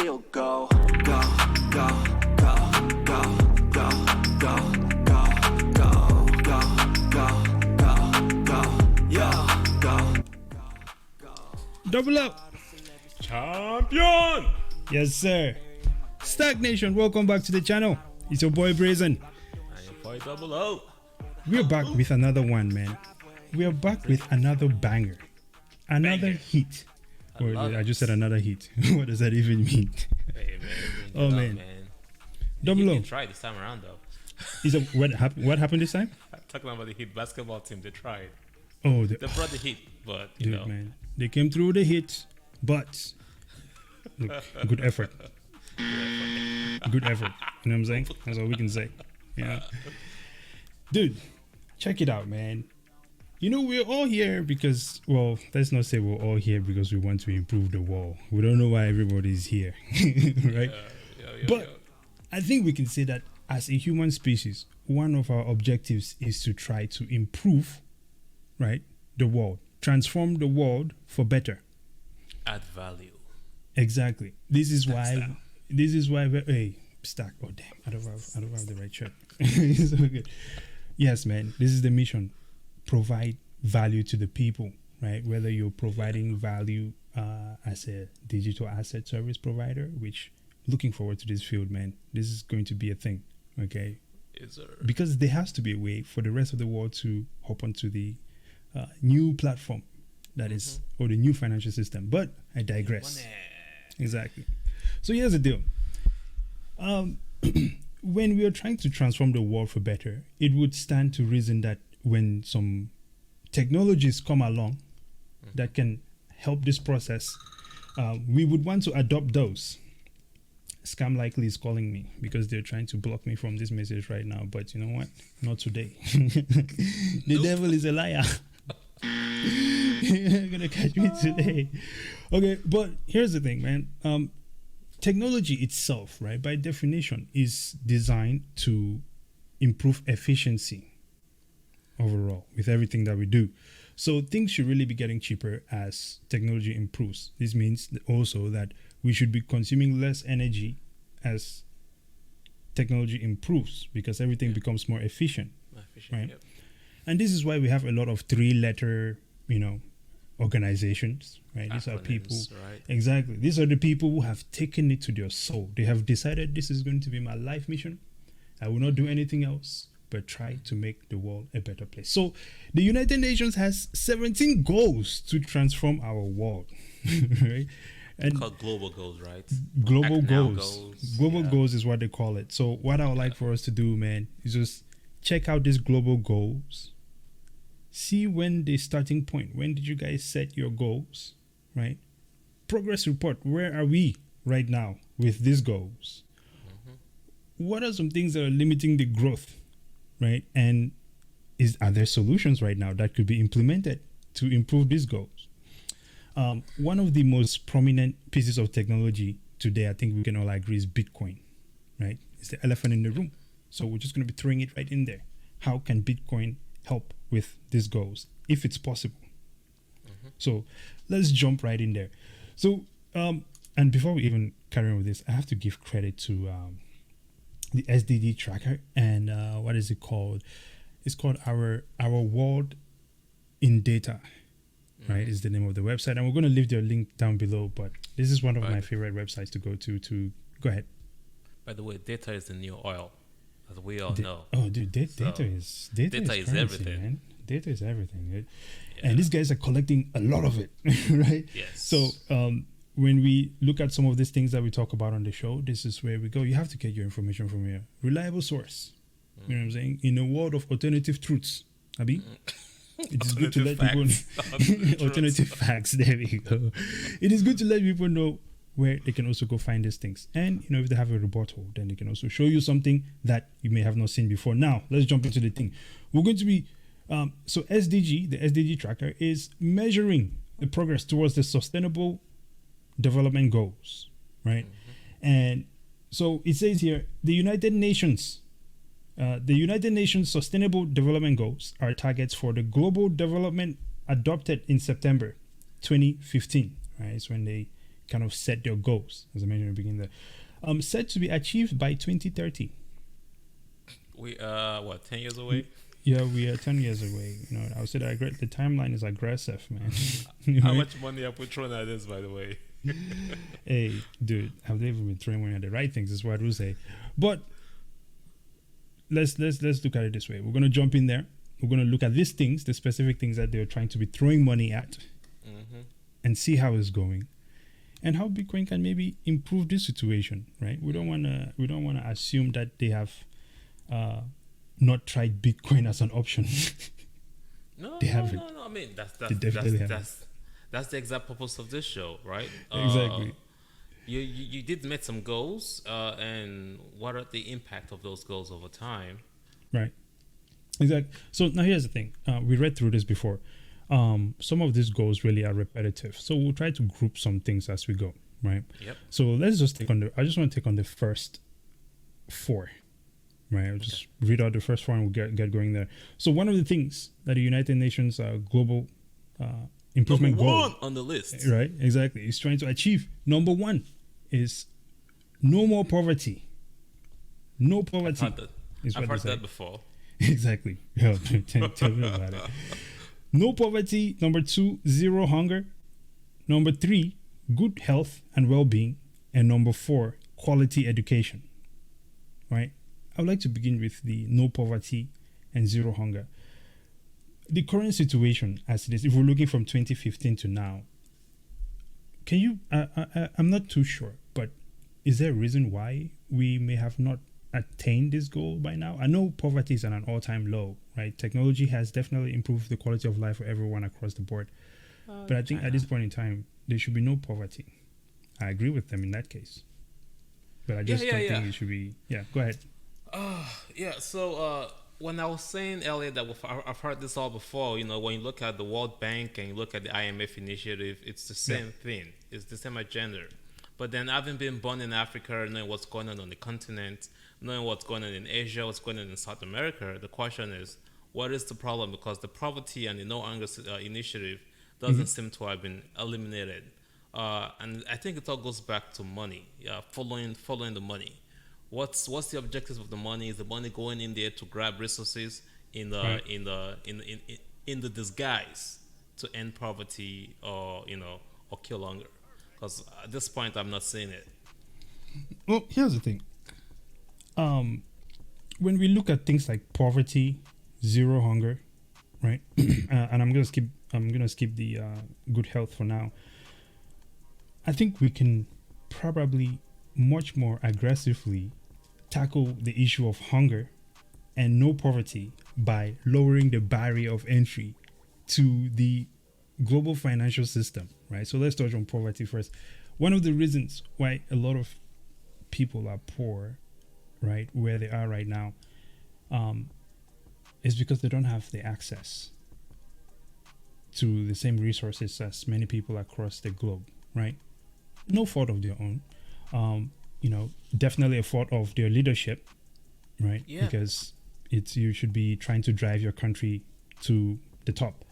still go, go, go, go, go, go, go, go, go, go, go, go, go, yo, go. Double up. Champion! Yes, sir. Stack Nation, welcome back to the channel. It's your boy Brazen. And your boy Double O. We're back with another one, man. We are back with another banger. Another hit. Or I just said another hit. What does that even mean? Hey, man. Oh, man. Double O. You tried this time around, though. What happened this time? Talking about the Heat basketball team, they tried. Oh, They brought the Heat, but, you dude, know. man. They came through the hit, but look, good effort. Good effort. You know what I'm saying? That's all we can say. Yeah. Dude, check it out, man. You know, we're all here because, well, let's not say we're all here because we want to improve the world. We don't know why everybody's here, right? But I think we can say that as a human species, one of our objectives is to try to improve, right, the world, transform the world for better. Add value. Exactly. This is why. Hey, Stack. Oh damn! I don't have the right shirt. It's so good. Yes, man. This is the mission. Provide value to the people, right? Whether you're providing value as a digital asset service provider, which looking forward to this field, man. This is going to be a thing, okay? Yes, sir. Because there has to be a way for the rest of the world to hop onto the new platform that is, or the new financial system. But I digress. Exactly. So here's the deal. When we are trying to transform the world for better, it would stand to reason that when some technologies come along that can help this process, we would want to adopt those. Scam Likely is calling me because they're trying to block me from this message right now. But you know what? Not today. The devil is a liar. You're gonna catch me today. Okay, but here's the thing, man. Technology itself, right, by definition, is designed to improve efficiency overall with everything that we do. So things should really be getting cheaper as technology improves. This means also that we should be consuming less energy as technology improves because everything becomes more efficient. Right? Yep. And this is why we have a lot of three-letter, organizations, right? These are Acronyms, people. right? Exactly. These are the people who have taken it to their soul. They have decided this is going to be my life mission. I will not do anything else but try to make the world a better place. So the United Nations has 17 goals to transform our world, right? And Called global goals, right? global Now goals. Global goals is what they call it. So what I would like for us to do, man, is just check out these global goals. See when the starting point. When did you guys set your goals, right? Progress report. Where are we right now with these goals? What are some things that are limiting the growth, right? And are there solutions right now that could be implemented to improve these goals? One of the most prominent pieces of technology today, I think we can all agree, is Bitcoin, right? It's the elephant in the room. So we're just going to be throwing it right in there. How can Bitcoin help with these goals, if it's possible? So let's jump right in there. So, and before we even carry on with this, I have to give credit to the SDG tracker and what is it called? It's called Our World in Data, right? Is the name of the website, and we're going to leave their link down below. But this is one of my favorite websites to go to. Go ahead. By the way, data is the new oil, as we all know. Oh, dude, data is currency, everything. Man. Data is everything, right? And these guys are collecting a lot of it, right? Yes. So when we look at some of these things that we talk about on the show, this is where we go. You have to get your information from a reliable source. You know what I'm saying? In a world of alternative truths, Abi, it is good to let people know. Alternative facts. There we go. It is good to let people know where they can also go find these things. And, if they have a rebuttal, then they can also show you something that you may have not seen before. Now, let's jump into the thing. We're going to be, so SDG, the SDG tracker, is measuring the progress towards the sustainable development goals, right? And so it says here, the United Nations Sustainable Development Goals are targets for the global development adopted in September 2015, right? It's when they kind of set their goals, as I mentioned in the beginning there. Set to be achieved by 2030. We 10 years away? Yeah, we are 10 years away. I would say that the timeline is aggressive, man. How much money have we thrown at this, by the way? Hey, dude, have they even been throwing money at the right things? Is what we'll say. But let's look at it this way. We're gonna jump in there. We're gonna look at these things, the specific things that they're trying to be throwing money at, and see how it's going, and how Bitcoin can maybe improve this situation. Right? We don't wanna assume that they have not tried Bitcoin as an option. No, They haven't. no. I mean, that's the exact purpose of this show, right? Exactly. You did make some goals, and what are the impact of those goals over time? Right. Exactly. So now here's the thing. We read through this before. Some of these goals really are repetitive. So we'll try to group some things as we go, right? Yep. So let's just I just want to take on the first 4, right? I'll just read out the first 4 and we'll get going there. So one of the things that the United Nations Global Improvement Number Goal 1 on the list. right? Exactly. Is trying to achieve. Number 1 is no more poverty. No poverty. I've heard that before. Exactly. Yeah, tell me about it. No poverty. Number 2, zero hunger. Number 3, good health and well-being. And number 4, quality education. Right? I would like to begin with the no poverty and zero hunger. The current situation as it is, if we're looking from 2015 to now, can you, I'm not too sure, but is there a reason why we may have not attained this goal by now? I know poverty is at an all-time low, right? Technology has definitely improved the quality of life for everyone across the board. But I think at this point in time, there should be no poverty. I agree with them in that case. But I just don't think it should be... Yeah, go ahead. So when I was saying earlier that I've heard this all before, when you look at the World Bank and you look at the IMF initiative, it's the same thing. It's the same agenda. But then having been born in Africa, knowing what's going on the continent, knowing what's going on in Asia, what's going on in South America, the question is, what is the problem? Because the poverty and the no hunger initiative doesn't seem to have been eliminated. And I think it all goes back to money, following the money. What's the objective of the money? Is the money going in there to grab resources in the disguise to end poverty or kill hunger? Because at this point, I'm not seeing it. Well, here's the thing. When we look at things like poverty, zero hunger, right? And I'm gonna skip the good health for now. I think we can probably much more aggressively tackle the issue of hunger and no poverty by lowering the barrier of entry to the global financial system, right? So let's touch on poverty first. One of the reasons why a lot of people are poor, right, where they are right now, is because they don't have the access to the same resources as many people across the globe, right? No fault of their own. Definitely a fault of their leadership, right? Yeah. Because you should be trying to drive your country to the top.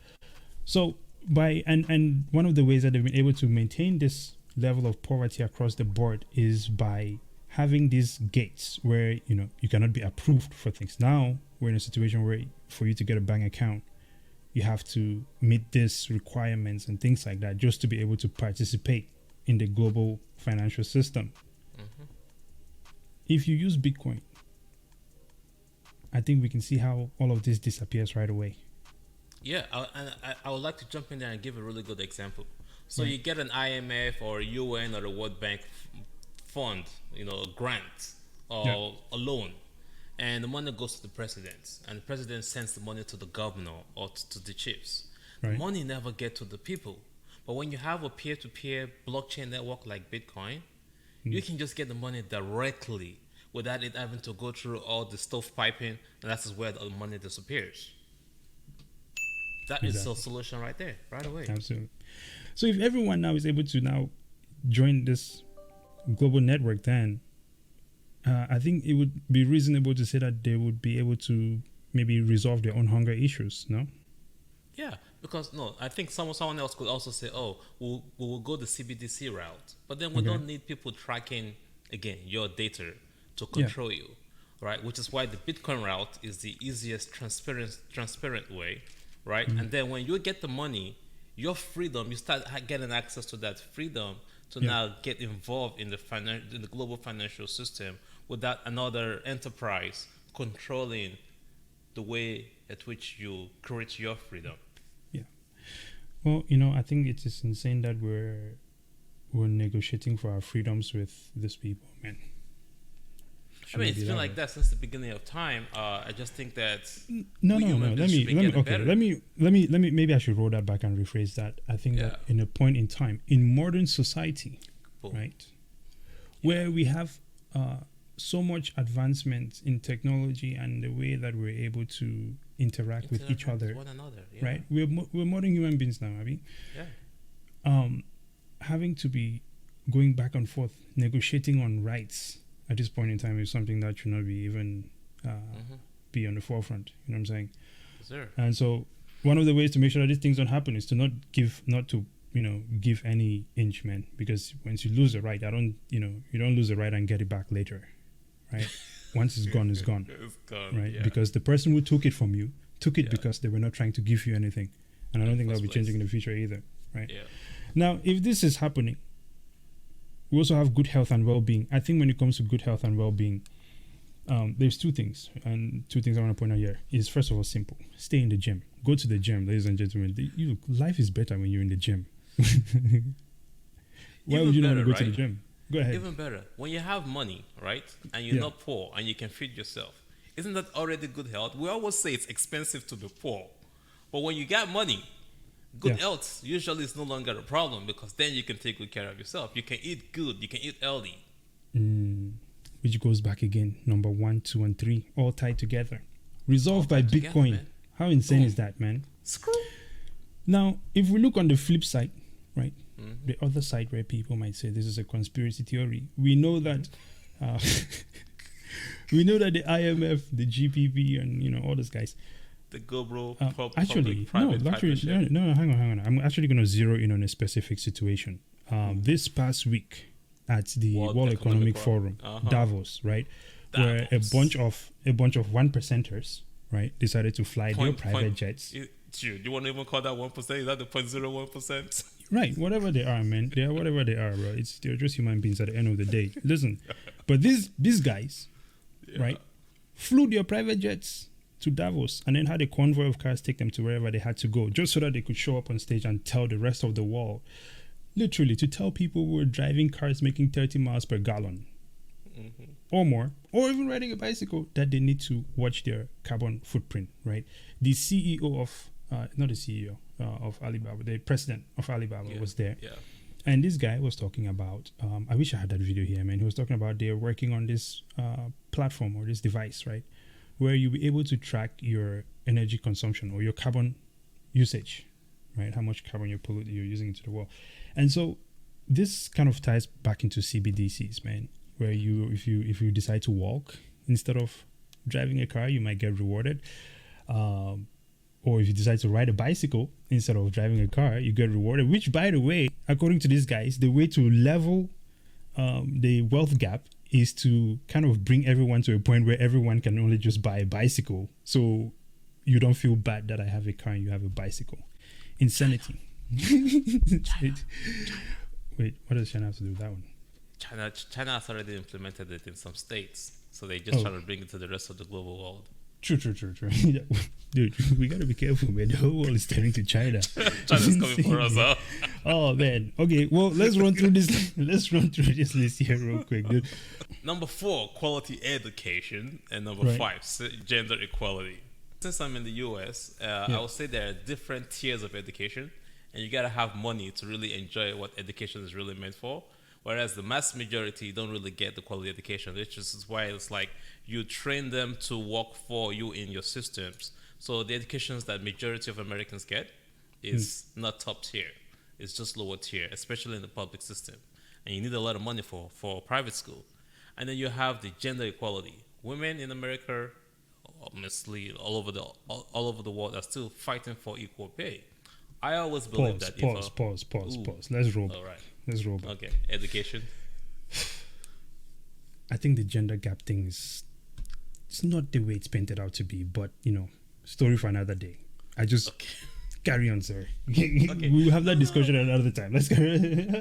So and one of the ways that they've been able to maintain this level of poverty across the board is by having these gates where you cannot be approved for things. Now we're in a situation where for you to get a bank account, you have to meet these requirements and things like that just to be able to participate in the global financial system. If you use Bitcoin, I think we can see how all of this disappears right away. Yeah, I would like to jump in there and give a really good example. So you get an IMF or UN or a World Bank fund, a grant or a loan, and the money goes to the president, and the president sends the money to the governor or to the chiefs. Right. Money never gets to the people. But when you have a peer-to-peer blockchain network like Bitcoin, you can just get the money directly without it having to go through all the stovepiping, and that's where the money disappears. That is a solution right there, right away. Absolutely. So if everyone now is able to now join this global network, then I think it would be reasonable to say that they would be able to maybe resolve their own hunger issues, no? Yeah, Because no, I think someone else could also say, "Oh, we'll go the CBDC route," but then we Okay. don't need people tracking again your data to Yeah. control you, right? Which is why the Bitcoin route is the easiest, transparent way, right? Mm-hmm. And then when you get the money, your freedom, you start getting access to that freedom to Yeah. now get involved in the global financial system without another enterprise controlling the way at which you create your freedom. Yeah. Well, I think it is insane that we're negotiating for our freedoms with these people, man. I mean, Shouldn't it's be been that like way. that since the beginning of time. I just think that No, we no, no. human Let beings me, should be let me. getting Okay, better. let me. Maybe I should roll that back and rephrase that. I think that Yeah. in a point in time, in modern society, Boom. right, where we have so much advancement in technology and the way that we're able to interact with each Interact with other, one another. Yeah. right? We're modern human beings now, Abby. Yeah. Having to be going back and forth, negotiating on rights at this point in time is something that should not be even be on the forefront. You know what I'm saying? Yes, sir. And so, one of the ways to make sure that these things don't happen is to not to give any inch, man. Because once you lose the right, you don't lose the right and get it back later, right? Once it's gone, it's gone, It's gone. right? Yeah. Because the person who took it from you took it Yeah. because they were not trying to give you anything, and I don't think that'll be First changing place. in the future either, right? Yeah. Now, if this is happening, we also have good health and well-being. I think when it comes to good health and well-being, there's two things I want to point out here. Is first of all simple: stay in the gym, go to the gym, ladies and gentlemen. Life is better when you're in the gym. Why Even would you not want better, to go to the right? gym? Go ahead. Even better, when you have money, right, and you're Yeah. not poor and you can feed yourself, isn't that already good health? We always say it's expensive to be poor, but when you got money, good Yeah. health usually is no longer a problem because then you can take good care of yourself. You can eat good, you can eat healthy. Which goes back again, number 1, 2, and 3, all tied together. Resolved by tied together, Bitcoin. man. How insane Boom. is that, man? Screw. Now, if we look on the flip side, right, Mm-hmm. the other side where people might say this is a conspiracy theory, we know that we know that the IMF, the GPP, and all those guys. The GoPro Actually, no, hang on. I'm actually going to zero in on a specific situation. This past week at the World Economic Forum, Davos, right, where a bunch of 1%ers, right, decided to fly their private jets. You want to even call that 1%? Is that the 0.01%? Right, whatever they are, man. They are whatever they are, bro. They're just human beings at the end of the day. Listen, but these guys, right, flew their private jets to Davos and then had a convoy of cars take them to wherever they had to go, just so that they could show up on stage and tell the rest of the world, literally, to tell people who were driving cars making 30 miles per gallon or more, or even riding a bicycle, that they need to watch their carbon footprint, right? The CEO of, not the CEO of Alibaba, the president of Alibaba was there. Yeah. And this guy was talking about, I wish I had that video here, man. He was talking about they're working on this platform or this device, right? Where you'll be able to track your energy consumption or your carbon usage, right? How much carbon you're using into the world. And so this kind of ties back into CBDCs, man, where if you decide to walk instead of driving a car, you might get rewarded. Or if you decide to ride a bicycle instead of driving a car, you get rewarded, which, by the way, according to these guys, the way to level the wealth gap is to kind of bring everyone to a point where everyone can only just buy a bicycle. So you don't feel bad that I have a car and you have a bicycle. Insanity. Wait, what does China have to do with that one? China has already implemented it in some states. So they just try to bring it to the rest of the global world. True. Dude, we gotta be careful, man. The whole world is turning to China. China's coming for us, huh? Oh man. Okay, well, let's run through this list here real quick, dude. Number 4, quality education. And number Right. 5, gender equality. Since I'm in the US, I would say there are different tiers of education. And you gotta have money to really enjoy what education is really meant for. Whereas the mass majority don't really get the quality education, which is why it's like you train them to work for you in your systems. So the educations that majority of Americans get is not top tier. It's just lower tier, especially in the public system. And you need a lot of money for private school. And then you have the gender equality. Women in America, honestly, all over the world are still fighting for equal pay. I always believe Pause, that pause, if pause, pause, ooh, pause. Let's roll back. all right, Let's roll back. okay, education. I think the gender gap thing is it's not the way it's painted out to be, but story for another day. I just Okay. carry on, sir. Okay. We'll have that discussion another time. Let's carry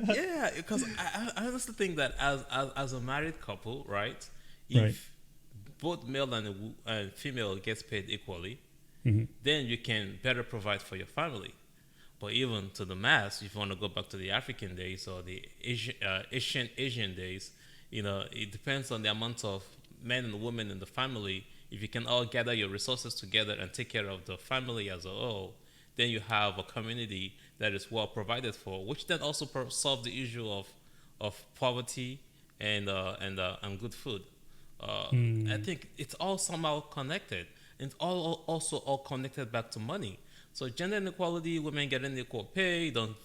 Yeah, because I honestly think that as a married couple, right? Right. If both male and female gets paid equally, Mhm. then you can better provide for your family. But even to the mass, if you want to go back to the African days or the Asian days, it depends on the amount of men and women in the family. If you can all gather your resources together and take care of the family as a whole, then you have a community that is well provided for, which then also solve the issue of poverty and good food. I think it's all somehow connected. It's all also all connected back to money. So gender inequality, women getting equal pay, don't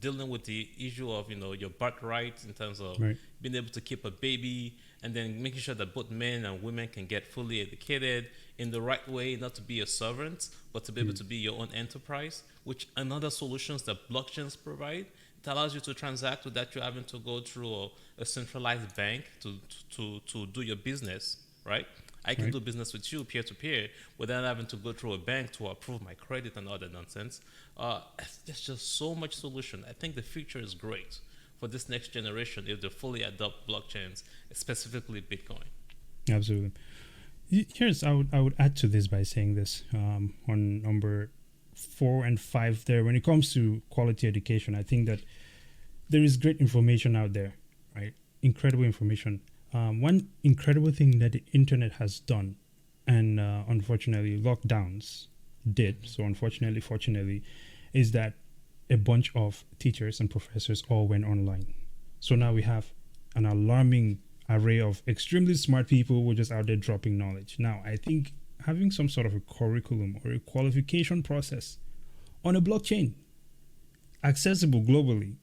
dealing with the issue of your birthright in terms of Right. being able to keep a baby, and then making sure that both men and women can get fully educated in the right way, not to be a servant, but to be able to be your own enterprise. Which another solutions that blockchains provide. It allows you to transact without you having to go through a centralized bank to do your business, right? I can Right. do business with you peer to peer without having to go through a bank to approve my credit and all that nonsense. There's just so much solution. I think the future is great for this next generation if they fully adopt blockchains, specifically Bitcoin. Absolutely. Here's I would add to this by saying this on number 4 and 5 there. When it comes to quality education, I think that there is great information out there, right? Incredible information. One incredible thing that the internet has done, and unfortunately lockdowns did, so unfortunately, fortunately, is that a bunch of teachers and professors all went online. So now we have an alarming array of extremely smart people who are just out there dropping knowledge. Now, I think having some sort of a curriculum or a qualification process on a blockchain, accessible globally,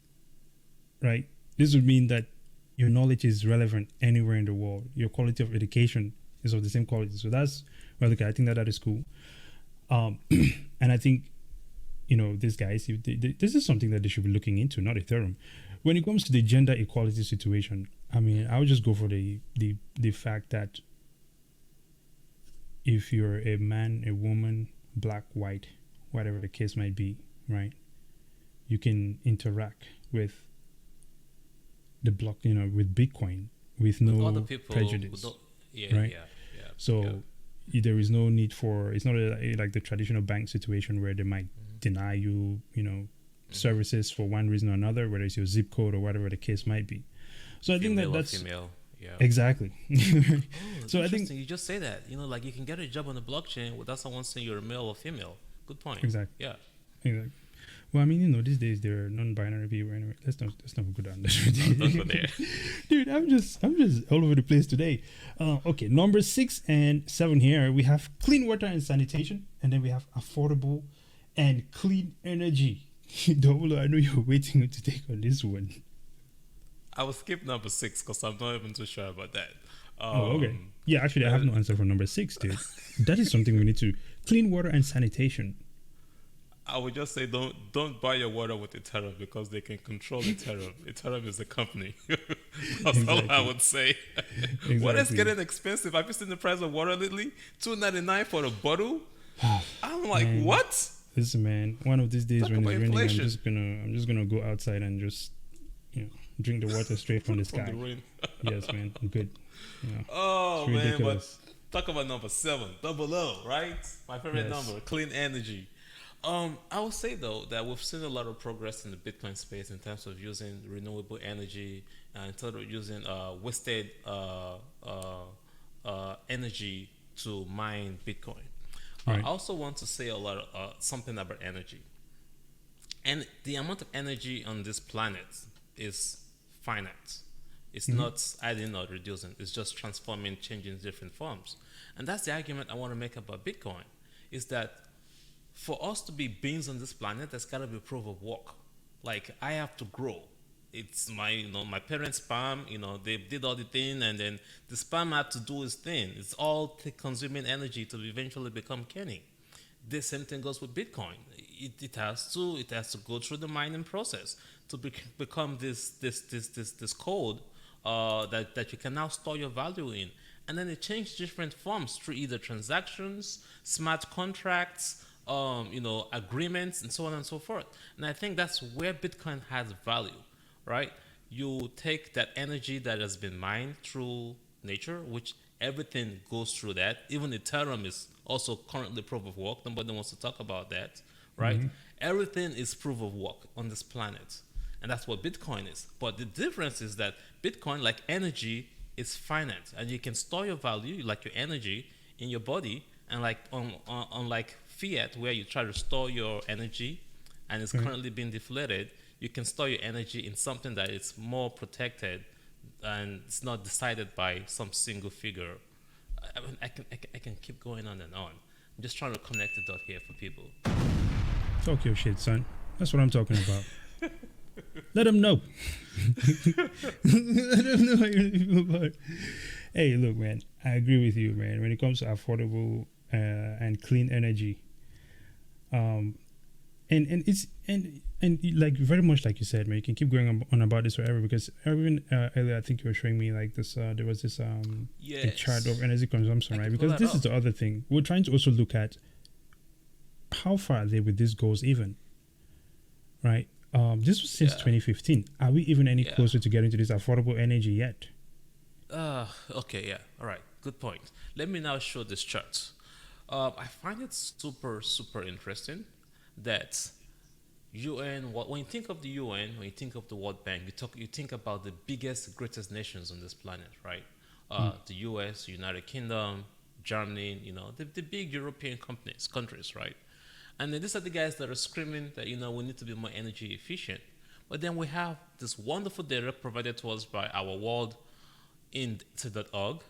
right? This would mean that your knowledge is relevant anywhere in the world. Your quality of education is of the same quality. So that's well, okay. I think that is cool. And I think these guys, this is something that they should be looking into, not Ethereum. When it comes to the gender equality situation, I mean, I would just go for the fact that if you're a man, a woman, black, white, whatever the case might be, right, you can interact with the block, with Bitcoin with no Other people, prejudice, yeah, right? yeah. So there is no need for, it's not like the traditional bank situation where they might deny you, services for one reason or another, whether it's your zip code or whatever the case might be. So I think Female or that's female. Yeah. exactly. So I think Interesting. You just say that. Like you can get a job on the blockchain without someone saying you're a male or female. Good point. Exactly. Yeah. exactly. Well, I mean, these days there are non-binary people. Anyway, let's not go down this road. Don't go there. Dude, I'm just all over the place today. Okay, number 6 and 7 here we have clean water and sanitation, and then we have affordable and clean energy. Double, I know you're waiting to take on this one. I will skip number 6 because I'm not even too sure about that. Okay. Yeah, actually, I have no answer for number 6, dude. That is something we need to clean water and sanitation. I would just say don't buy your water with Ethereum because they can control Ethereum. Ethereum is the company. That's all I would say. Water is getting expensive. Have you seen the price of water lately? $2.99 for a bottle. I'm like, Man. what? Listen, man. One of these days Talk when it's about raining, inflation. I'm just gonna go outside and just drink the water straight from the From sky. the rain. Yes, man. I'm good. Oh It's man, ridiculous. but talk about number 7, double O, right? My favorite Yes. number, clean energy. I would say though that we've seen a lot of progress in the Bitcoin space in terms of using renewable energy and in terms of using wasted energy to mine Bitcoin. Right. I also want to say a lot of something about energy, and the amount of energy on this planet is finite. It's not adding or reducing. It's just transforming, changing different forms. And that's the argument I want to make about Bitcoin, is that for us to be beings on this planet, there's got to be proof of work. Like, I have to grow. It's my parents' sperm, they did all the thing, and then the sperm had to do its thing. It's all consuming energy to eventually become Kenny. The same thing goes with Bitcoin. it has to go through the mining process to become this code that you can now store your value in, and then it changed different forms through either transactions, smart contracts, agreements, and so on and so forth. And I think that's where Bitcoin has value, right? You take that energy that has been mined through nature, which everything goes through that. Even Ethereum is also currently proof of work. Nobody wants to talk about that, right? Everything is proof of work on this planet. And that's what Bitcoin is. But the difference is that Bitcoin, like energy, is finite. And you can store your value, like your energy, in your body. And like unlike fiat, where you try to store your energy and it's currently being deflated, you can store your energy in something that is more protected and it's not decided by some single figure. I mean, I can keep going on and on. I'm just trying to connect the dot here for people. Talk your shit, son. That's what I'm talking about. Let them know. Let them know how you feel about it. Hey, look, man. I agree with you, man. When it comes to affordable and clean energy, and it's like very much like you said, man. You can keep going on about this forever because even earlier, I think you were showing me like this. There was this a chart of energy consumption, right? Because this is the other thing. We're trying to also look at how far are they with these goals, even, right? This was since 2015. Are we even any closer to getting to this affordable energy yet? Okay, yeah. All right. Good point. Let me now show this chart. I find it super, super interesting that UN, when you think of the UN, when you think of the World Bank, you think about the biggest, greatest nations on this planet, right? The US, United Kingdom, Germany, the big European countries, right? And then these are the guys that are screaming that, we need to be more energy efficient. But then we have this wonderful data provided to us by our worldindex.org.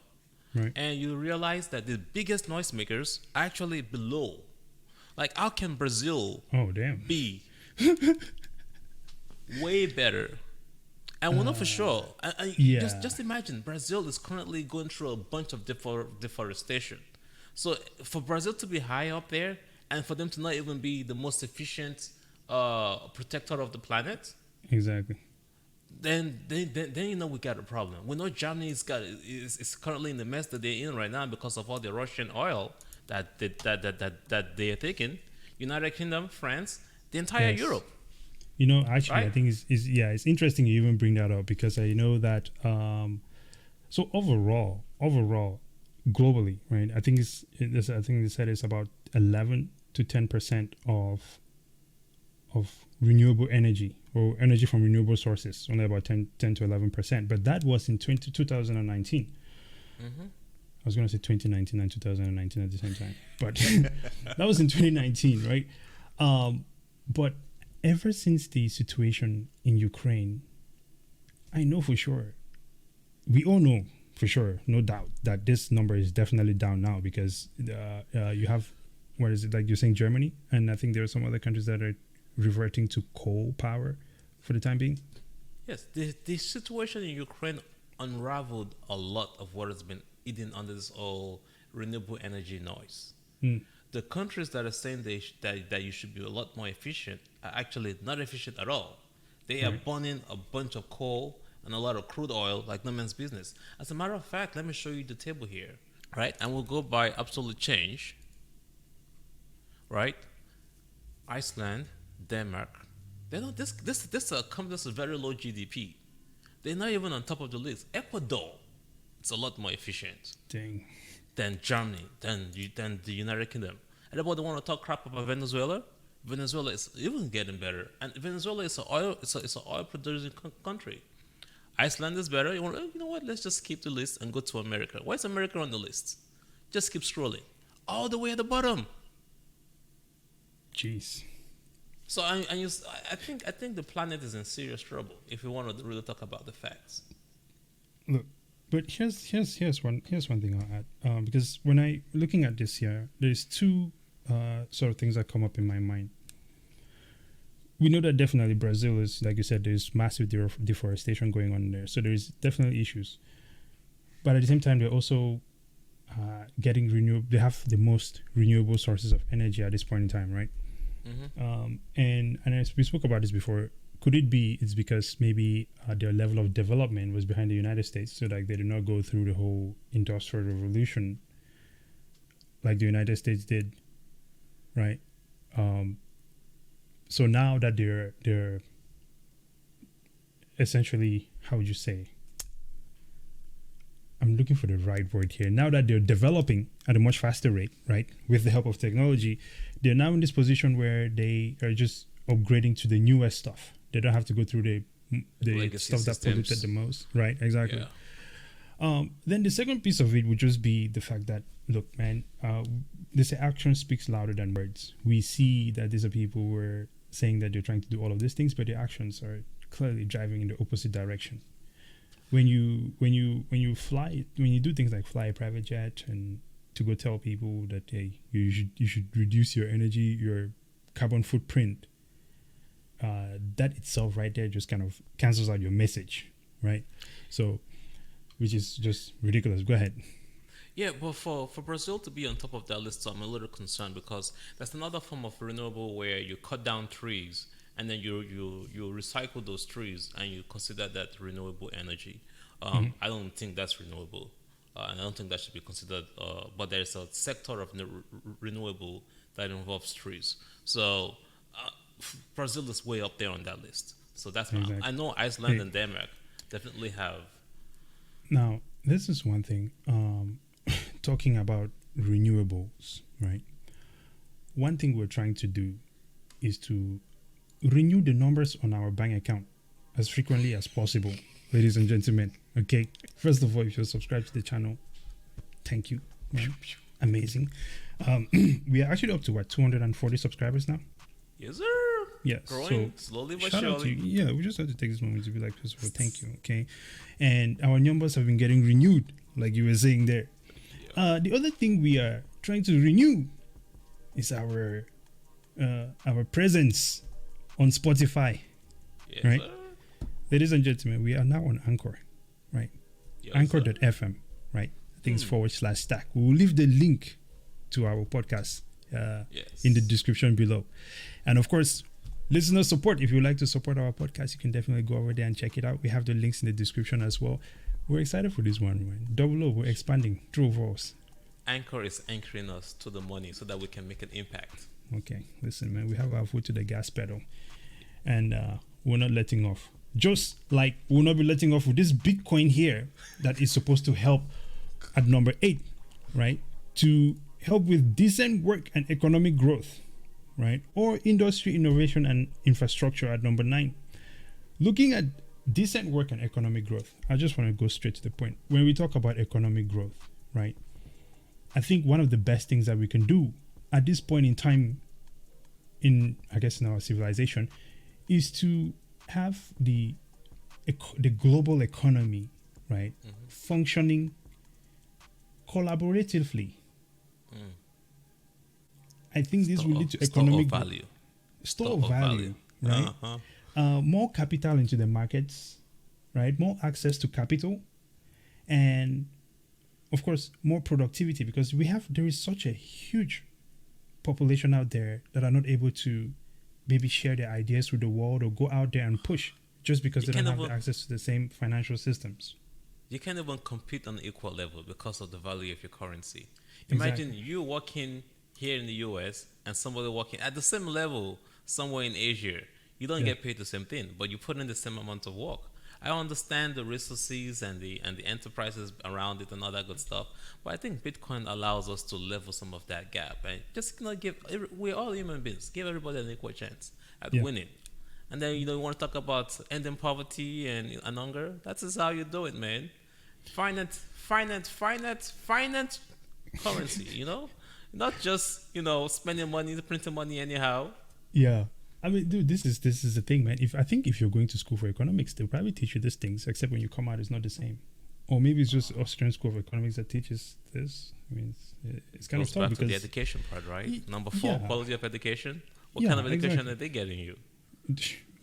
Right. And you realize that the biggest noisemakers are actually below. Like, how can Brazil be way better? And we know for sure. Just imagine, Brazil is currently going through a bunch of deforestation. So for Brazil to be high up there, and for them to not even be the most efficient protector of the planet, exactly. Then we got a problem. We know Germany is currently in the mess that they're in right now because of all the Russian oil that they are taking. United Kingdom, France, the entire Europe. Actually, right? I think it's interesting you even bring that up because I know that. So overall, globally, right? I think they said it's about 11 to 10% of renewable energy or energy from renewable sources, only about 10 to 11%. But that was in 2019. I was going to say 2019 and 2019 at the same time. But that was in 2019, right? But ever since the situation in Ukraine, I know for sure, we all know for sure, no doubt, that this number is definitely down now because you have, what is it, like you're saying, Germany? And I think there are some other countries that are reverting to coal power for the time being. Yes, the situation in Ukraine unraveled a lot of what has been hidden under this whole renewable energy noise. The countries that are saying that you should be a lot more efficient are actually not efficient at all. They are burning a bunch of coal and a lot of crude oil like no man's business. As a matter of fact, let me show you the table here, right? And we'll go by absolute change, right? Iceland, Denmark. They don't. This company with very low GDP. They're not even on top of the list. Ecuador, it's a lot more efficient. Dang. Than Germany, than the United Kingdom. Anybody want to talk crap about Venezuela? Venezuela is even getting better, and Venezuela is an oil producing country. Iceland is better. You know what? Let's just skip the list and go to America. Why is America on the list? Just keep scrolling, all the way at the bottom. Jeez. So I think the planet is in serious trouble if we want to really talk about the facts. Look, but here's one thing I'll add, because when I looking at this here, there's two sort of things that come up in my mind. We know that definitely Brazil is, like you said, there's massive deforestation going on there, so there's definitely issues. But at the same time, they're also getting renewable. They have the most renewable sources of energy at this point in time, right? And as we spoke about this before, could it be it's because maybe their level of development was behind the United States, so like they did not go through the whole industrial revolution like the United States did, right? So now that they're essentially, how would you say? I'm looking for the right word here. Now that they're developing at a much faster rate, right, with the help of technology, they're now in this position where they are just upgrading to the newest stuff. They don't have to go through the Legacy stuff that polluted systems. the most, right? Exactly. Yeah. Then the second piece of it would just be the fact that, look, man, they say action speaks louder than words. We see that these are people who are saying that they're trying to do all of these things, but their actions are clearly driving in the opposite direction. When you do things like fly a private jet and to go tell people that hey, you should reduce your your carbon footprint, that itself right there just kind of cancels out your message, right? So, which is just ridiculous. Go ahead. Yeah, but for Brazil to be on top of that list, I'm a little concerned because that's another form of renewable where you cut down trees and then you recycle those trees and you consider that renewable energy. I don't think that's renewable, and I don't think that should be considered. But there's a sector of renewable that involves trees. So Brazil is way up there on that list. So that's Exactly. I know Iceland and Denmark definitely have. Now, this is one thing. Talking about renewables, right? One thing we're trying to do is to renew the numbers on our bank account as frequently as possible, ladies and gentlemen. Okay. First of all, if you're subscribed to the channel, thank you. Man. Amazing. We are actually up to 240 subscribers now. Yes, sir. Yes. Growing slowly but shout out to surely. you. Yeah, we just have to take this moment to be like, first of all, thank you. Okay. And our numbers have been getting renewed, like you were saying there. The other thing we are trying to renew is our presence on Spotify. Yes, Right. sir. Ladies and gentlemen, we are now on Anchor, right? Yes, Anchor.fm, right? I think it's /STAKK. We will leave the link to our podcast Yes. in the description below. And of course, listener support. If you would like to support our podcast, you can definitely go over there and check it out. We have the links in the description as well. We're excited for this one, man. Double O, we're expanding. True for us. Anchor is anchoring us to the money so that we can make an impact. Okay, listen, man. We have our foot to the gas pedal, and we're not letting off. Just like we'll not be letting off with this Bitcoin here that is supposed to help at number 8, right? To help with decent work and economic growth, right? Or industry innovation and infrastructure at number 9. Looking at decent work and economic growth, I just want to go straight to the point. When we talk about economic growth, right? I think one of the best things that we can do at this point in time in our civilization is to have the global economy, right, functioning collaboratively. I think this will lead to economic value. Store of value, right? More capital into the markets, right? More access to capital, and of course, more productivity, because there is such a huge population out there that are not able to maybe share their ideas with the world or go out there and push just because they don't have the access to the same financial systems. You can't even compete on an equal level because of the value of your currency. Exactly. Imagine you working here in the US and somebody working at the same level somewhere in Asia. You don't get paid the same thing, but you put in the same amount of work. I understand the resources and the enterprises around it and all that good stuff, but I think Bitcoin allows us to level some of that gap and just we're all human beings. Give everybody an equal chance at winning. And then you want to talk about ending poverty and hunger. That's just how you do it, man. Finance currency. Not just spending money, printing money anyhow. Yeah. I mean, dude, this is the thing, man. If you're going to school for economics, they'll probably teach you these things, except when you come out, it's not the same. Or maybe it's just Austrian School of Economics that teaches this. I mean, it's kind of tough back because to the education part, right? Number 4, quality of education. What Yeah, kind of education exactly. are they getting you?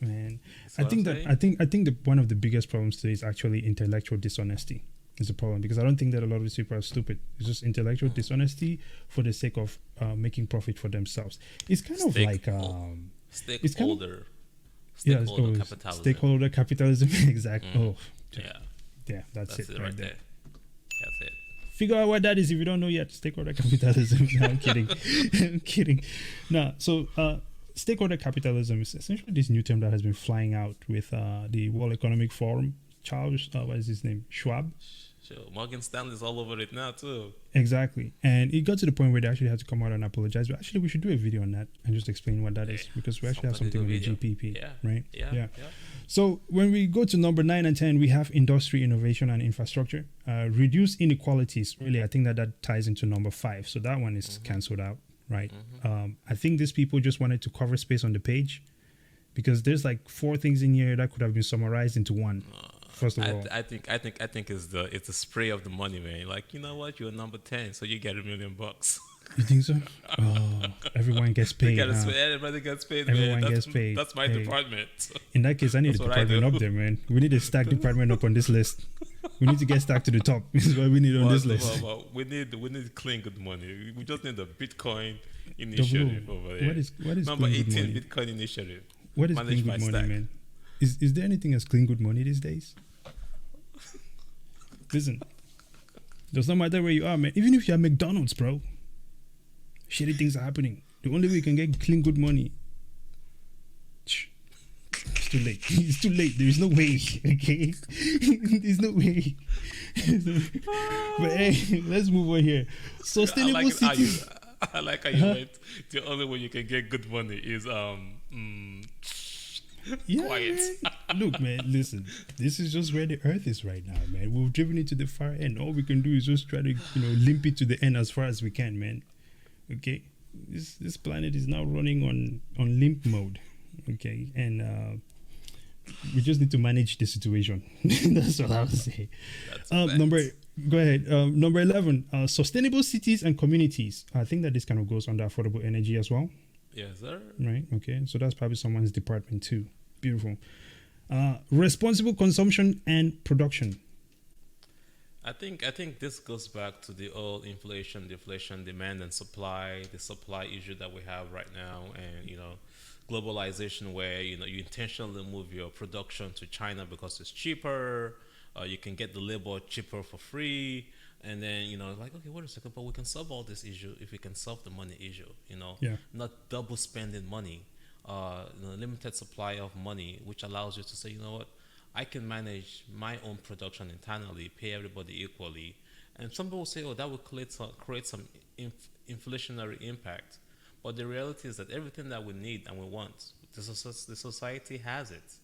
man, That's I what think I'm that saying. I think that one of the biggest problems today is actually intellectual dishonesty. is a problem, because I don't think that a lot of these people are stupid. It's just intellectual dishonesty for the sake of making profit for themselves. It's kind of like stakeholder capitalism. Stakeholder capitalism. Exactly. Oh, Yeah, that's it right there. That's it. Figure out what that is if you don't know yet. Stakeholder capitalism. No, I'm kidding. I'm kidding. No, so stakeholder capitalism is essentially this new term that has been flying out with the World Economic Forum. Charles, what is his name? Schwab. Sure. Morgan Stanley's all over it now too. Exactly. And it got to the point where they actually had to come out and apologize. But actually, we should do a video on that and just explain what that is, because we actually have something on the GPP, right? Yeah. So when we go to number 9 and 10, we have industry, innovation, and infrastructure. Reduce inequalities. Really, I think that ties into number 5. So that one is cancelled out, right? I think these people just wanted to cover space on the page, because there's like 4 things in here that could have been summarized into one. First of all, I think it's the spray of the money, man. Like, you know what? You're number 10, so you get $1 million. You think so? Oh, everyone gets paid. Everybody gets paid. Everyone man. gets paid. That's my department. In that case, I need a department up there, man. We need a STAKK department up on this list. We need to get STAKK to the top. This is what we need on this list. We need clean good money. We just need the Bitcoin initiative over there. What is number clean good 18 money? Bitcoin initiative? What is clean good money, man? Is there anything as clean good money these days? Listen, does not matter where you are, man. Even if you're at McDonald's, bro, shitty things are happening. The only way you can get clean good money, it's too late. It's too late. There is no way. Okay, there's no way. But hey, let's move on here. Sustainable cities. I like how you went. The only way you can get good money is quiet. Look, man, listen. This is just where the earth is right now, man. We've driven it to the far end. All we can do is just try to, limp it to the end as far as we can, man. Okay? This planet is now running on limp mode. Okay? And we just need to manage the situation. That's what I would say. Go ahead. Number 11, sustainable cities and communities. I think that this kind of goes under affordable energy as well. Yes, sir. Right. Okay. So that's probably someone's department too. Beautiful. Responsible consumption and production. I think this goes back to the old inflation, deflation, demand and supply, the supply issue that we have right now, and globalization, where you intentionally move your production to China because it's cheaper. You can get the labor cheaper for free. And then, like, okay, wait a second, but we can solve all this issue if we can solve the money issue, not double spending money, limited supply of money, which allows you to say, you know what, I can manage my own production internally, pay everybody equally. And some people say, oh, that will create some inflationary impact. But the reality is that everything that we need and we want, the society has it.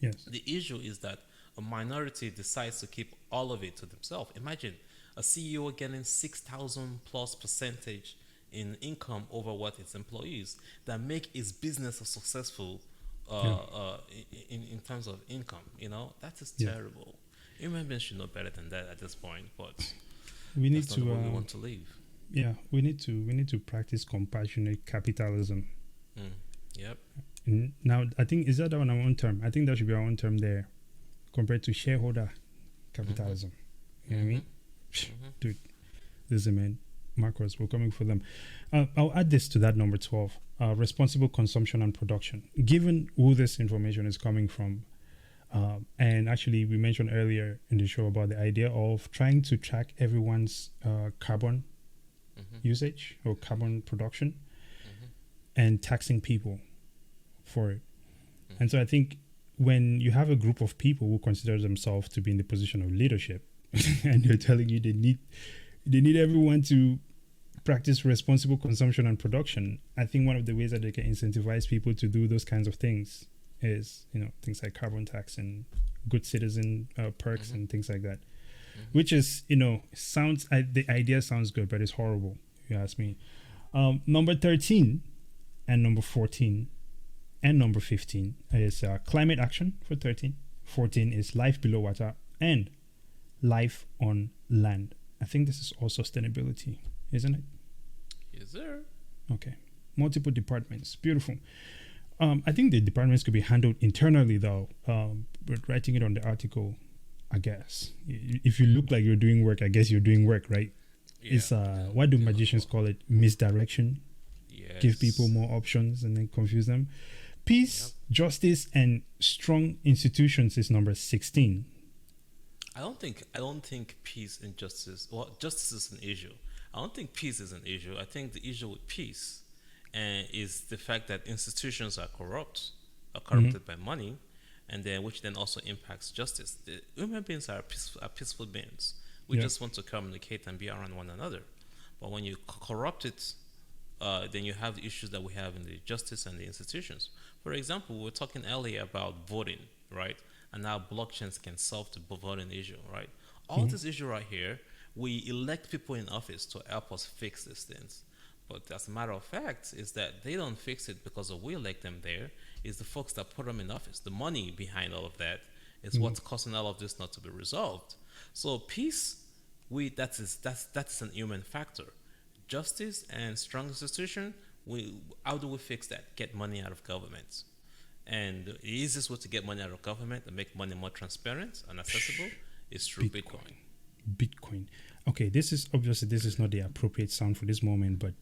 Yes. The issue is that a minority decides to keep all of it to themselves. Imagine a CEO getting 6,000+ % in income over what its employees, that make his business successful in terms of income. That is terrible. Human beings should know better than that at this point, but we need that's to not the way we want to live. Yeah, we need to practice compassionate capitalism. Yep. Now, I think, is that our own term? I think that should be our own term there, compared to shareholder capitalism. You know what I mean? Dude, listen, man, Marcos, we're coming for them. I'll add this to that number 12, responsible consumption and production. Given who this information is coming from, and actually we mentioned earlier in the show about the idea of trying to track everyone's carbon usage or carbon production and taxing people for it. And so I think when you have a group of people who consider themselves to be in the position of leadership, and they're telling you they need everyone to practice responsible consumption and production, I think one of the ways that they can incentivize people to do those kinds of things is, things like carbon tax and good citizen perks and things like that, which is, the idea sounds good, but it's horrible, if you ask me. Number 13 and number 14 and number 15 is climate action for 13. 14 is life below water and life on land. I think this is all sustainability, isn't it? Yes, sir. Okay. Multiple departments. Beautiful. I think the departments could be handled internally, though. We're writing it on the article. I guess. If you look like you're doing work, I guess you're doing work, right? Yeah. It's what do magicians call it? Misdirection. Yes. Give people more options and then confuse them. Peace, justice, and strong institutions is number 16. I don't think peace and justice. Well, justice is an issue. I don't think peace is an issue. I think the issue with peace and is the fact that institutions are corrupted by money, and then which then also impacts justice. The human beings are peaceful beings. We just want to communicate and be around one another. But when you corrupt it, then you have the issues that we have in the justice and the institutions. For example, we were talking earlier about voting, right? And how blockchains can solve the voting issue, right? All this issue right here, we elect people in office to help us fix these things. But as a matter of fact, is that they don't fix it because we elect them there. It's the folks that put them in office. The money behind all of that is what's causing all of this not to be resolved. So peace, that's an human factor. Justice and strong institution, how do we fix that? Get money out of government. And the easiest way to get money out of government and make money more transparent and accessible is through Bitcoin. Okay, this is not the appropriate sound for this moment, but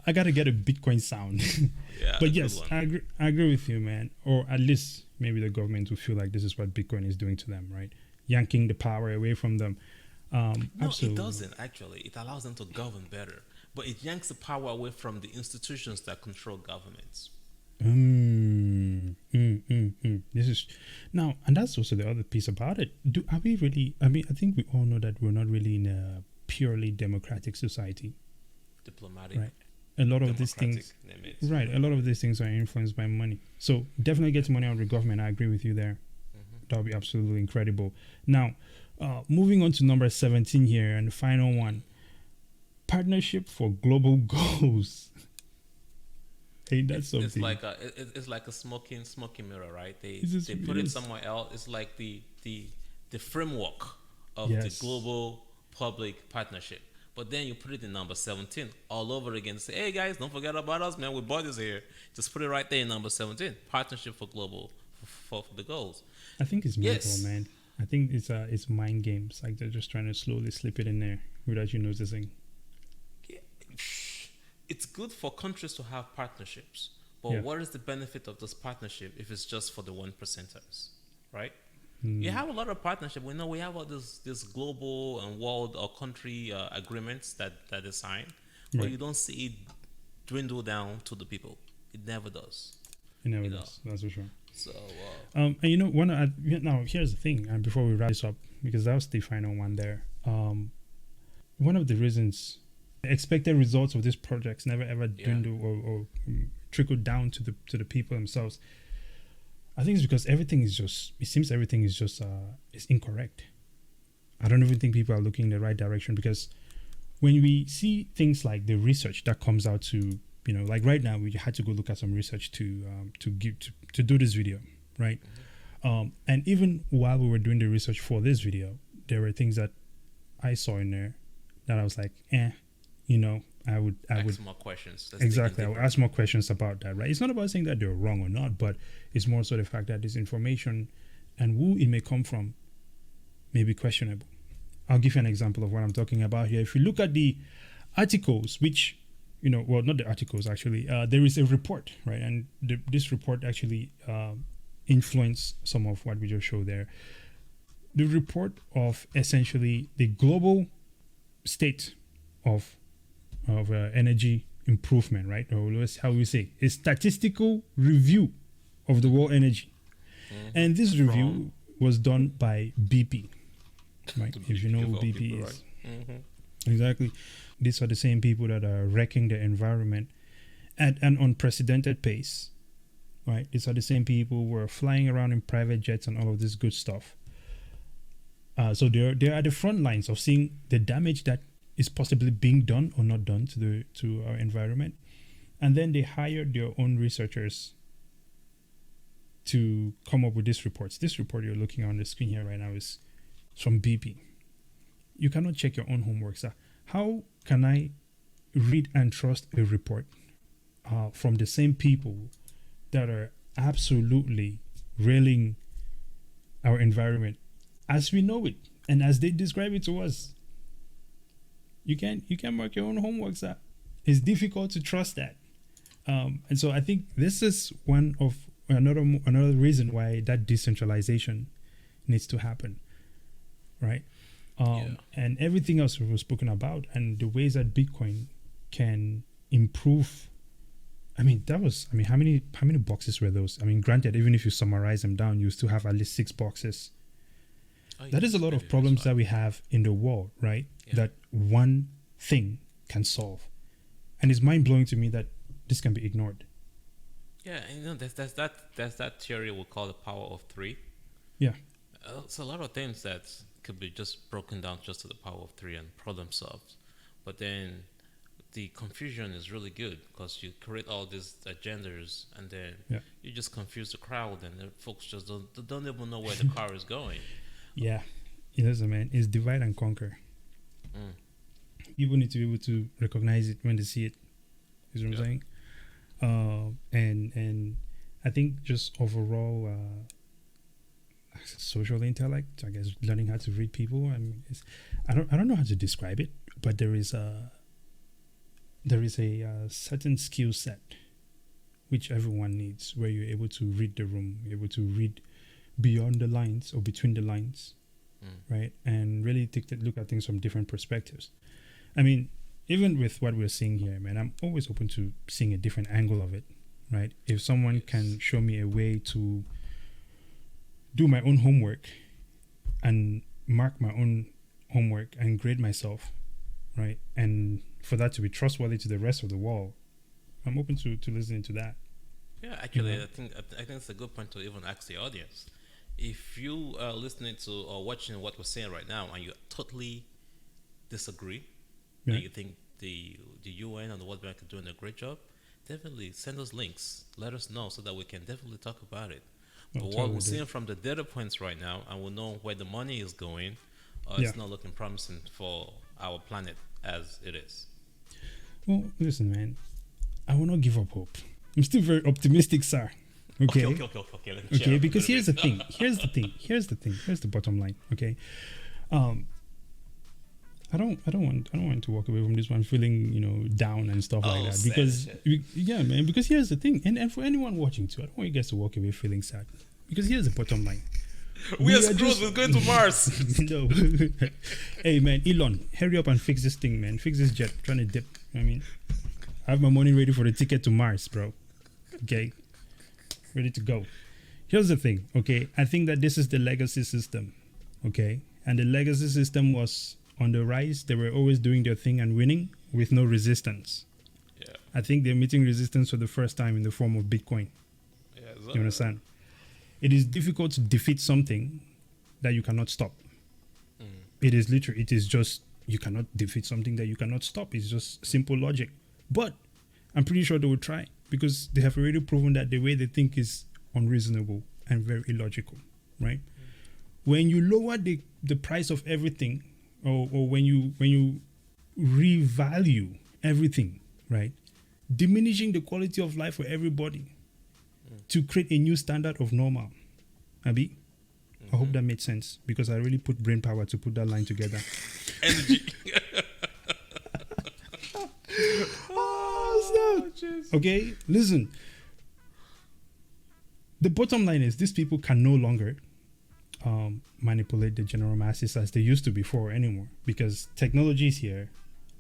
I gotta get a Bitcoin sound. Yeah, but yes, I agree with you, man. Or at least maybe the government will feel like this is what Bitcoin is doing to them, right? Yanking the power away from them. No, absolutely. it doesn't actually. It allows them to govern better, but it yanks the power away from the institutions that control governments. This is now, and that's also the other piece about it. Are we really? I mean, I think we all know that we're not really in a purely democratic society. Diplomatic, right? A lot of these things, right? A lot of these things are influenced by money. So definitely get money out of the government. I agree with you there. That would be absolutely incredible. Now, moving on to number 17 here, and the final one: partnership for global goals. Hey, that's something. It's like a smoking mirror, right? They put it somewhere else. It's like the framework of the global public partnership. But then you put it in number 17 all over again. Say, hey guys, don't forget about us, man. We bought this here. Just put it right there in number 17. Partnership for global for the goals. I think it's mental, man. I think it's mind games. Like they're just trying to slowly slip it in there without you noticing. It's good for countries to have partnerships, but what is the benefit of this partnership if it's just for the 1%ers, right? You have a lot of partnership. We know we have all this global and world or country agreements that they sign, but you don't see it dwindle down to the people. It never does. It never does. That's for sure. So, and you know, now here's the thing, and before we wrap this up, because that was the final one there. One of the reasons the expected results of these projects never ever dwindle or trickle down to the people themselves. I think it's because everything is just it's incorrect. I don't even think people are looking in the right direction, because when we see things like the research that comes out to, you know, like right now we had to go look at some research to do this video, right? And even while we were doing the research for this video, there were things that I saw in there that I was like, you know, I would ask more questions. Exactly. I would ask more questions about that, right? It's not about saying that they're wrong or not, but it's more so the fact that this information and who it may come from may be questionable. I'll give you an example of what I'm talking about here. If you look at the articles, which, you know, well, not the articles actually, there is a report, right? And this report actually influenced some of what we just showed there. The report of essentially the global state of energy improvement, right? Or how we say, a statistical review of the world energy. And this review was done by BP, right? If you know who BP is. Right? Exactly. These are the same people that are wrecking the environment at an unprecedented pace, right? These are the same people who are flying around in private jets and all of this good stuff. So they're at the front lines of seeing the damage that is possibly being done or not done to our environment. And then they hired their own researchers to come up with these reports. This report you're looking on the screen here right now is from BP. You cannot check your own homework, sir. How can I read and trust a report from the same people that are absolutely railing our environment as we know it and as they describe it to us. You can't mark your own homework, sir. It's difficult to trust that. And so I think this is one of another reason why that decentralization needs to happen, right? And everything else we've spoken about and the ways that Bitcoin can improve. How many boxes were those? I mean, granted, even if you summarize them down, you still have at least 6 boxes. That is a lot of problems that we have in the world, right? Yeah. That one thing can solve. And it's mind-blowing to me that this can be ignored. Yeah, and there's that theory we call the power of 3. Yeah. It's a lot of things that could be just broken down just to the power of 3 and problem solved. But then the confusion is really good because you create all these agendas and then you just confuse the crowd and the folks just don't even know where the car is going. Yeah. Listen, man, it's divide and conquer. People need to be able to recognize it when they see it. You know what I'm saying? And I think just overall social intellect, I guess, learning how to read people. I mean, I don't know how to describe it, but there is a certain skill set which everyone needs, where you're able to read the room, you're able to read beyond the lines or between the lines, right? And really take a look at things from different perspectives. I mean, even with what we're seeing here, man, I'm always open to seeing a different angle of it, right? If someone can show me a way to do my own homework and mark my own homework and grade myself, right? And for that to be trustworthy to the rest of the world, I'm open to listening to that. Yeah, actually, I think it's a good point to even ask the audience. If you are listening to or watching what we're saying right now and you totally disagree, and you think the UN and the World Bank are doing a great job, definitely send us links. Let us know so that we can definitely talk about it. But what we're seeing from the data points right now, and we know where the money is going, it's not looking promising for our planet as it is. Well, listen, man, I will not give up hope. I'm still very optimistic, sir. Okay. Okay, because here's the thing. Here's the bottom line. Okay. I don't want to walk away from this one feeling, down and stuff like that. Because man, because here's the thing. And for anyone watching too, I don't want you guys to walk away feeling sad. Because here's the bottom line. We are screwed. We're going to Mars. No. Hey, man, Elon, hurry up and fix this thing, man. Fix this jet. Trying to dip. I mean, I have my money ready for the ticket to Mars, bro. Okay. Ready to go. Here's the thing, okay? I think that this is the legacy system, okay? And the legacy system was on the rise. They were always doing their thing and winning with no resistance. Yeah. I think they're meeting resistance for the first time in the form of Bitcoin. Yeah, you understand? It is difficult to defeat something that you cannot stop. It is literally, it is just, you cannot defeat something that you cannot stop. It's just simple logic. But I'm pretty sure they will try because they have already proven that the way they think is unreasonable and very illogical, right? When you lower the price of everything, or when you revalue everything, right? Diminishing the quality of life for everybody to create a new standard of normal. Abi? I hope that made sense because I really put brain power to put that line together. Energy. Okay, listen. The bottom line is these people can no longer manipulate the general masses as they used to before anymore because technology is here.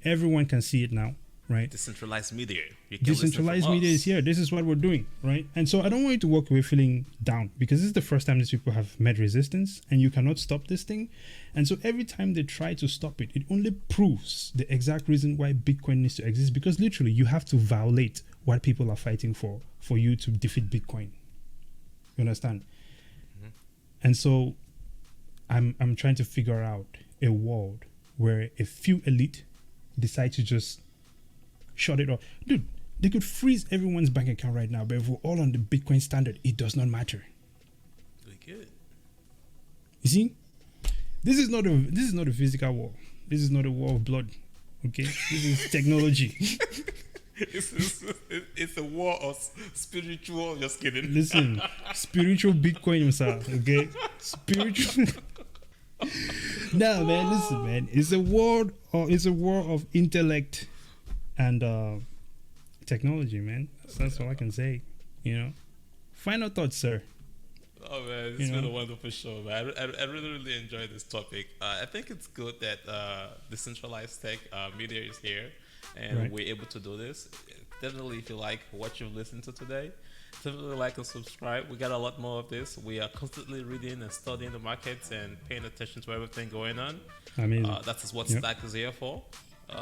Everyone can see it now, right? Decentralized media. Decentralized media is here. This is what we're doing, right? And so I don't want you to walk away feeling down because this is the first time these people have met resistance and you cannot stop this thing. And so every time they try to stop it, it only proves the exact reason why Bitcoin needs to exist because literally you have to violate what people are fighting for you to defeat Bitcoin. You understand? And so I'm trying to figure out a world where a few elite decide to just shut it off. Dude, they could freeze everyone's bank account right now, but if we're all on the Bitcoin standard, it does not matter. We good. You see? This is not a physical war. This is not a war of blood. Okay? This is technology. It's a war of spiritual. Just kidding. Listen, spiritual Bitcoin, sir. Okay, spiritual. No, man. Listen, man. It's a war. It's a war of intellect and technology, man. That's all I can say. You know. Final thoughts, sir. Oh man, it's been a wonderful show, man. I really enjoyed this topic. I think it's good that decentralized tech media is here, and Right. we're able to do this. Definitely, if you like what you've listened to today, definitely like and subscribe. We got a lot more of this. We are constantly reading and studying the markets and paying attention to everything going on. Amazing. That is what Yep. STAKK is here for.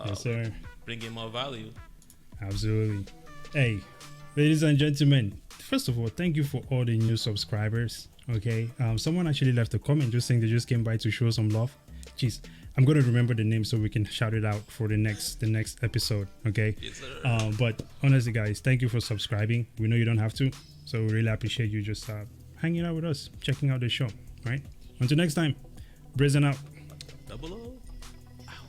Yes, sir. Bringing more value. Absolutely. Hey, ladies and gentlemen, first of all, thank you for all the new subscribers. Okay. Someone actually left a comment just saying they just came by to show some love. Jeez, I'm gonna remember the name so we can shout it out for the next episode. Okay. Yes, sir. But honestly, guys, thank you for subscribing. We know you don't have to, so we really appreciate you just hanging out with us, checking out the show. Right. Until next time, Brazen out. Double O. Out.